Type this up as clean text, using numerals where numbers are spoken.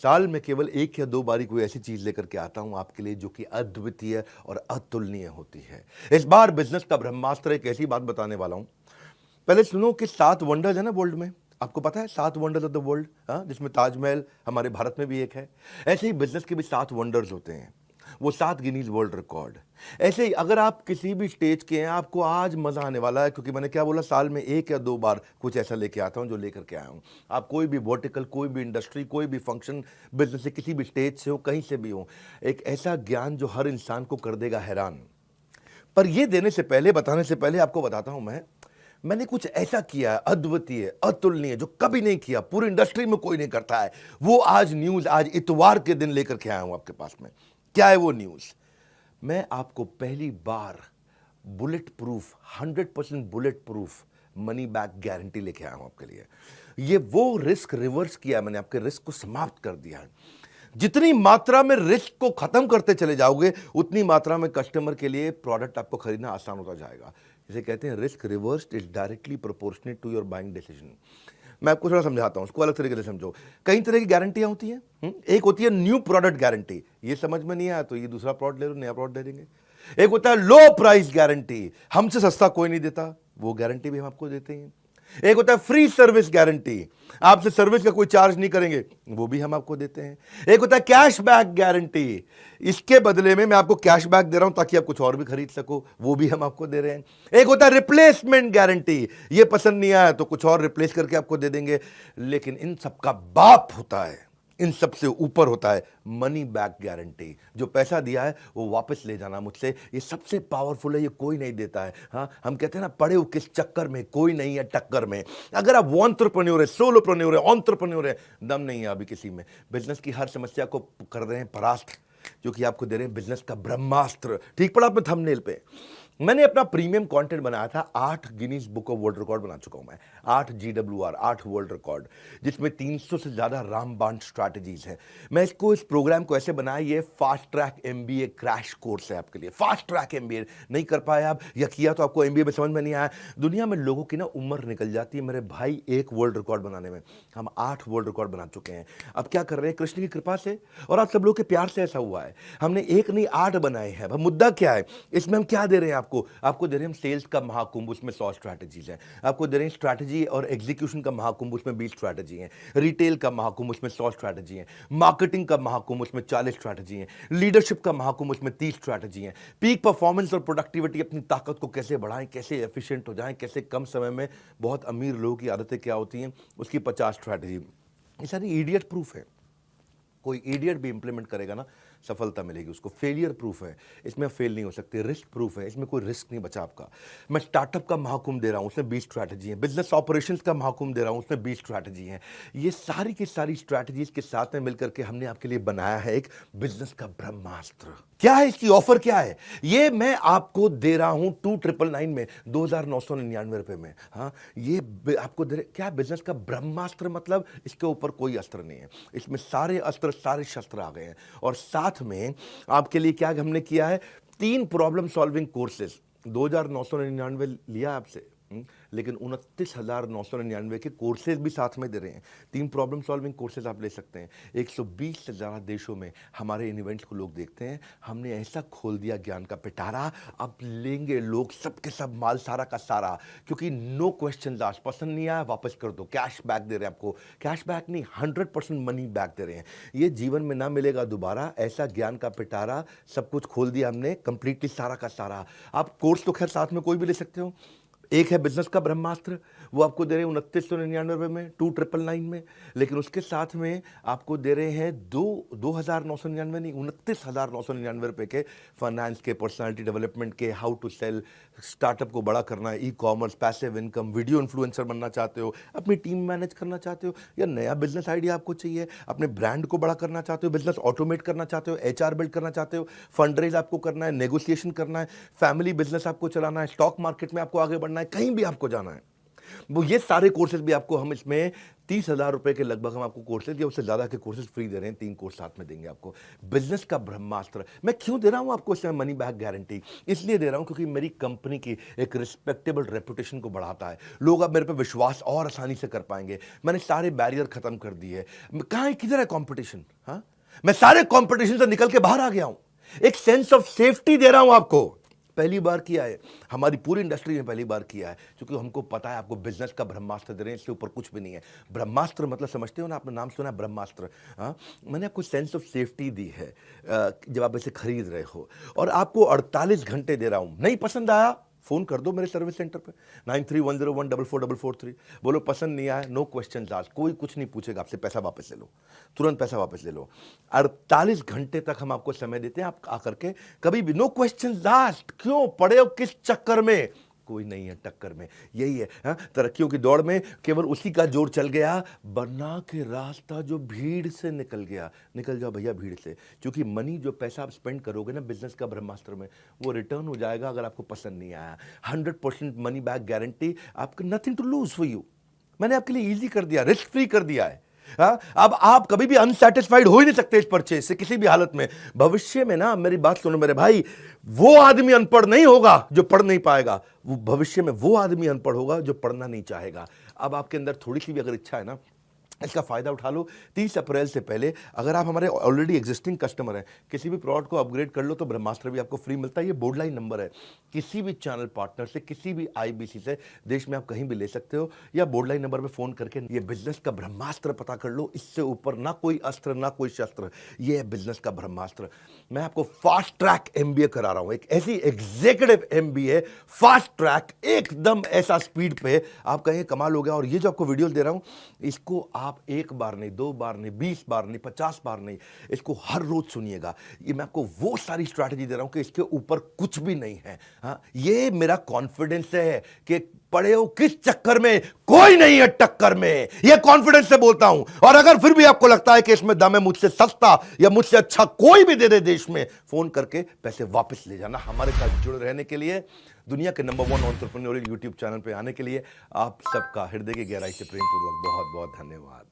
साल में केवल 1 या 2 बार ही कोई ऐसी चीज लेकर के आता हूं आपके लिए जो कि अद्वितीय और अतुलनीय होती है। इस बार बिजनेस का ब्रह्मास्त्र एक ऐसी बात बताने वाला हूं। पहले सुनो कि 7 वंडर्स है ना वर्ल्ड में। आपको पता है 7 वंडर्स ऑफ द वर्ल्ड, हाँ, जिसमें ताजमहल हमारे भारत में भी एक है। ऐसे ही बिजनेस के भी 7 वंडर्स होते हैं, वो 7 गिनीज वर्ल्ड रिकॉर्ड। ऐसे ही अगर आप किसी भी स्टेज के हैं, आपको आज मजा आने वाला है, क्योंकि मैंने क्या बोला, साल में 1 या 2 बार कुछ ऐसा लेके आता हूं जो लेकर के आया हूं। आप कोई भी वर्टिकल, कोई भी इंडस्ट्री, कोई भी फंक्शन, बिजनेस से किसी भी स्टेज से हो, कहीं से भी हो, एक ऐसा ज्ञान जो हर इंसान को कर देगा हैरान। पर ये देने से पहले, बताने से पहले आपको बताता हूं मैंने कुछ ऐसा किया है अद्वितीय, अतुलनीय, जो कभी नहीं किया, पूरी इंडस्ट्री में कोई नहीं करता है। वो आज न्यूज, आज इतवार के दिन लेकर के आया हूं आपके पास में। क्या है वो न्यूज? मैं आपको पहली बार bullet proof, 100% bullet proof money back guarantee लेके आया हूं आपके लिए। ये वो रिस्क रिवर्स किया मैंने, आपके रिस्क को समाप्त कर दिया है। जितनी मात्रा में रिस्क को खत्म करते चले जाओगे, उतनी मात्रा में कस्टमर के लिए प्रोडक्ट आपको खरीदना आसान होता जाएगा। इसे कहते हैं risk reversed is directly proportionate to your buying decision. मैं आपको थोड़ा समझाता हूं, उसको अलग तरीके से समझो। कई तरह की गारंटियां होती हैं। एक होती है न्यू प्रोडक्ट गारंटी, ये समझ में नहीं आया तो ये दूसरा प्रोडक्ट ले लो, नया प्रोडक्ट दे देंगे। एक होता है लो प्राइस गारंटी, हमसे सस्ता कोई नहीं देता, वो गारंटी भी हम आपको देते हैं। एक होता है फ्री सर्विस गारंटी, आपसे सर्विस का कोई चार्ज नहीं करेंगे, वो भी हम आपको देते हैं। एक होता है कैश बैक गारंटी, इसके बदले में मैं आपको कैश बैक दे रहा हूं ताकि आप कुछ और भी खरीद सको, वो भी हम आपको दे रहे हैं। एक होता है रिप्लेसमेंट गारंटी, ये पसंद नहीं आया तो कुछ और रिप्लेस करके आपको दे देंगे। लेकिन इन सबका बाप होता है, इन सबसे ऊपर होता है मनी बैक गारंटी। जो पैसा दिया है वो वापस ले जाना मुझसे, ये सबसे पावरफुल है, ये कोई नहीं देता है। हाँ, हम कहते हैं ना, पड़े हो किस चक्कर में, कोई नहीं है टक्कर में। अगर आप एंटरप्रेन्योर है, सोलोप्रेन्योर है, एंटरप्रेन्योर है, दम नहीं है अभी किसी में, बिजनेस की हर समस्या को कर रहे हैं परास्त, जो कि आपको दे रहे हैं बिजनेस का ब्रह्मास्त्र। ठीक पड़ा आपने थंबनेल पे। मैंने अपना प्रीमियम कंटेंट बनाया था, 8 Guinness book of world record बना चुका हूं मैं, 8 GWR, 8 वर्ल्ड रिकॉर्ड, जिसमें 300 से ज्यादा रामबाण स्ट्रैटेजीज है। मैं इस प्रोग्राम को ऐसे बनाया, ये fast track MBA crash course है आपके लिए। फास्ट ट्रैक MBA नहीं कर पाए आप, या किया तो आपको MBA में समझ में नहीं आया। दुनिया में लोगों की ना उम्र निकल जाती है मेरे भाई एक वर्ल्ड रिकॉर्ड बनाने में, हम 8 वर्ल्ड रिकॉर्ड बना चुके हैं। अब क्या कर रहे हैं, कृष्ण की कृपा से और आप सब लोग के प्यार से ऐसा हुआ है, हमने एक नहीं 8 बनाए हैं। अब मुद्दा क्या है इसमें, हम क्या दे रहे हैं आपको दे रहे हैं हम सेल्स का महाकुंभ, उसमें 100 स्ट्रैटेजीज हैं। आपको दे रहे हैं स्ट्रैटेजी और एग्जीक्यूशन का महाकुंभ, उसमें 20 स्ट्रैटेजी हैं। रिटेल का महाकुंभ, उसमें 100 स्ट्रैटेजी हैं। मार्केटिंग का महाकुंभ, उसमें 40 स्ट्रैटेजी हैं। लीडरशिप का महाकुंभ, उसमें 30 स्ट्रैटेजी हैं। पीक परफॉर्मेंस और प्रोडक्टिविटी, अपनी ताकत को कैसे बढ़ाएं, कैसे एफिशिएंट हो जाएं, कैसे कम समय में बहुत अमीर लोगों की आदतें क्या होती हैं, उसकी 50 स्ट्रैटेजी। ये सारी इडियट प्रूफ है, कोई इडियट भी इंप्लीमेंट करेगा ना, सफलता मिलेगी उसको। फेलियर प्रूफ है, इसमें फेल नहीं हो सकते। रिस्क प्रूफ है, इसमें कोई रिस्क नहीं बचा आपका। मैं स्टार्टअप का महाकुंभ दे रहा हूं, उसमें 20 स्ट्रैटेजी है। बिजनेस ऑपरेशंस का महाकुंभ दे रहा हूं, उसमें 20 स्ट्रैटेजी है। ये सारी की सारी स्ट्रैटेजीज के साथ में मिलकर के हमने आपके लिए बनाया है एक बिजनेस का ब्रह्मास्त्र। क्या है इसकी ऑफर, क्या है ये मैं आपको दे रहा हूं 2999 में, 2999 रुपए में। हाँ, ये आपको दे क्या, बिजनेस का ब्रह्मास्त्र, मतलब इसके ऊपर कोई अस्त्र नहीं है, इसमें सारे अस्त्र, सारे शस्त्र आ गए हैं। और साथ में आपके लिए क्या हमने किया है, 3 प्रॉब्लम सॉल्विंग कोर्सेज। 2999 लिया आपसे, लेकिन 29,999 के कोर्सेज भी साथ में दे रहे हैं। 3 प्रॉब्लम सॉल्विंग कोर्सेज आप ले सकते हैं। 120 से ज़्यादा देशों में हमारे इन इवेंट्स को लोग देखते हैं। हमने ऐसा खोल दिया ज्ञान का पिटारा, अब लेंगे लोग सब के सब माल, सारा का सारा, क्योंकि नो क्वेश्चन आस्क्ड। पसंद नहीं आया वापस कर दो, कैश बैक दे रहे हैं आपको। कैश बैक नहीं, 100% मनी बैक दे रहे हैं। ये जीवन में ना मिलेगा दोबारा, ऐसा ज्ञान का पिटारा, सब कुछ खोल दिया हमने कंप्लीटली, सारा का सारा। आप कोर्स तो खैर साथ में कोई भी ले सकते हो। एक है बिजनेस का ब्रह्मास्त्र, वो आपको दे रहे हैं 2999 रुपये में, 2999 में। लेकिन उसके साथ में आपको दे रहे हैं 2,999 नहीं, 29,999 रुपये के फाइनेंस के, पर्सनालिटी डेवलपमेंट के, हाउ टू सेल, स्टार्टअप को बड़ा करना है, e-commerce, passive income, video influencer बनना चाहते हो, अपनी टीम मैनेज करना चाहते हो, या नया बिजनेस आइडिया आपको चाहिए, अपने ब्रांड को बड़ा करना चाहते हो, बिजनेस ऑटोमेट करना चाहते हो, HR बिल्ड करना चाहते हो, फंड रेज आपको करना है, नेगोशिएशन करना है, फैमिली बिजनेस आपको चलाना है, स्टॉक मार्केट में आपको आगे बढ़ना है, कहीं भी आपको जाना है। वो ये सारे कोर्सेज भी आपको हम इसमें 30,000 रुपए के लगभग हम आपको कोर्सेज या उससे ज़्यादा के कोर्सेज फ्री दे रहे हैं। 3 कोर्स साथ में देंगे आपको। बिजनेस का ब्रह्मास्त्र मैं क्यों दे रहा हूँ आपको इसमें मनी बैक गारंटी? इसलिए दे रहा हूँ क्योंकि मेरी कंपनी की एक रिस्पेक्टेबल रेपुटेशन को बढ़ाता है। लोग अब मेरे पे विश्वास और आसानी से कर पाएंगे। मैंने सारे बैरियर खत्म कर दिए। कहाँ है, किधर है कंपटीशन? हाँ, मैं सारे कंपटीशन से निकल के बाहर आ गया हूं। एक सेंस ऑफ सेफ्टी दे रहा हूं आपको। पहली बार किया है, हमारी पूरी इंडस्ट्री ने पहली बार किया है, क्योंकि हमको पता है आपको बिजनेस का ब्रह्मास्त्र दे रहे हैं, इससे ऊपर कुछ भी नहीं है। ब्रह्मास्त्र मतलब समझते हो ना, आपने नाम सुना ब्रह्मास्त्र? हाँ, मैंने आपको सेंस ऑफ सेफ्टी दी है जब आप इसे खरीद रहे हो, और आपको 48 घंटे दे रहा हूं। नहीं पसंद आया, फोन कर दो मेरे सर्विस सेंटर पे 9310144443। बोलो पसंद नहीं आया, नो क्वेश्चन आस्क्ड, कोई कुछ नहीं पूछेगा आपसे, पैसा वापस ले लो, तुरंत पैसा वापस ले लो। 48 घंटे तक हम आपको समय देते हैं, आप आकर के कभी भी, नो क्वेश्चन आस्क्ड। क्यों पड़े हो किस चक्कर में? कोई नहीं है टक्कर में, यही है। हाँ, तरक्कियों की दौड़ में केवल उसी का जोर चल गया, बना के रास्ता जो भीड़ से निकल गया। निकल जाओ भैया भीड़ से, क्योंकि मनी जो पैसा आप स्पेंड करोगे ना बिजनेस का ब्रह्मास्त्र में, वो रिटर्न हो जाएगा अगर आपको पसंद नहीं आया। 100% मनी बैक गारंटी, आपको nothing to lose for you. मैंने आपके लिए इजी कर दिया, रिस्क फ्री कर दिया है। हाँ, अब आप कभी भी अनसेटिस्फाइड हो ही नहीं सकते इस परचेज से किसी भी हालत में। भविष्य में ना, मेरी बात सुनो मेरे भाई, वो आदमी अनपढ़ नहीं होगा जो पढ़ नहीं पाएगा, वो भविष्य में वो आदमी अनपढ़ होगा जो पढ़ना नहीं चाहेगा। अब आपके अंदर थोड़ी सी भी अगर इच्छा है ना, इसका फायदा उठा लो। 30 अप्रैल से पहले अगर आप हमारे ऑलरेडी एग्जिस्टिंग कस्टमर हैं, किसी भी प्रोडक्ट को अपग्रेड कर लो तो ब्रह्मास्त्र भी आपको फ्री मिलता है। ये बोर्ड लाइन नंबर है, किसी भी चैनल पार्टनर से, किसी भी आईबीसी से, देश में आप कहीं भी ले सकते हो, या बोर्ड लाइन नंबर पे फोन करके ये बिजनेस का ब्रह्मास्त्र पता कर लो। इससे ऊपर ना कोई अस्त्र ना कोई शस्त्र, ये है बिजनेस का ब्रह्मास्त्र। मैं आपको फास्ट ट्रैक एमबीए करा रहा हूं, एक ऐसी एग्जीक्यूटिव एमबीए, फास्ट ट्रैक, एकदम ऐसा स्पीड पे आप कहें कमाल हो गया। और ये जो आपको वीडियो दे रहा हूं, इसको आप एक बार नहीं, 2 बार नहीं, 20 बार नहीं, 50 बार नहीं, इसको हर रोज सुनिएगा। ये मैं आपको वो सारी स्ट्रैटेजी दे रहा हूं कि इसके ऊपर कुछ भी नहीं है। हाँ, ये मेरा कॉन्फिडेंस है कि पड़े हो किस चक्कर में, कोई नहीं है टक्कर में, ये कॉन्फिडेंस से बोलता हूं। और अगर फिर भी आपको लगता है कि इसमें दम है, मुझसे सस्ता या मुझसे अच्छा कोई भी दे दे देश में, फोन करके पैसे वापस ले जाना। हमारे साथ जुड़े रहने के लिए, दुनिया के नंबर 1 एंटरप्रेन्योरियल यूट्यूब चैनल पे आने के लिए आप सबका हृदय की गहराई से प्रेम पूर्वक बहुत बहुत धन्यवाद।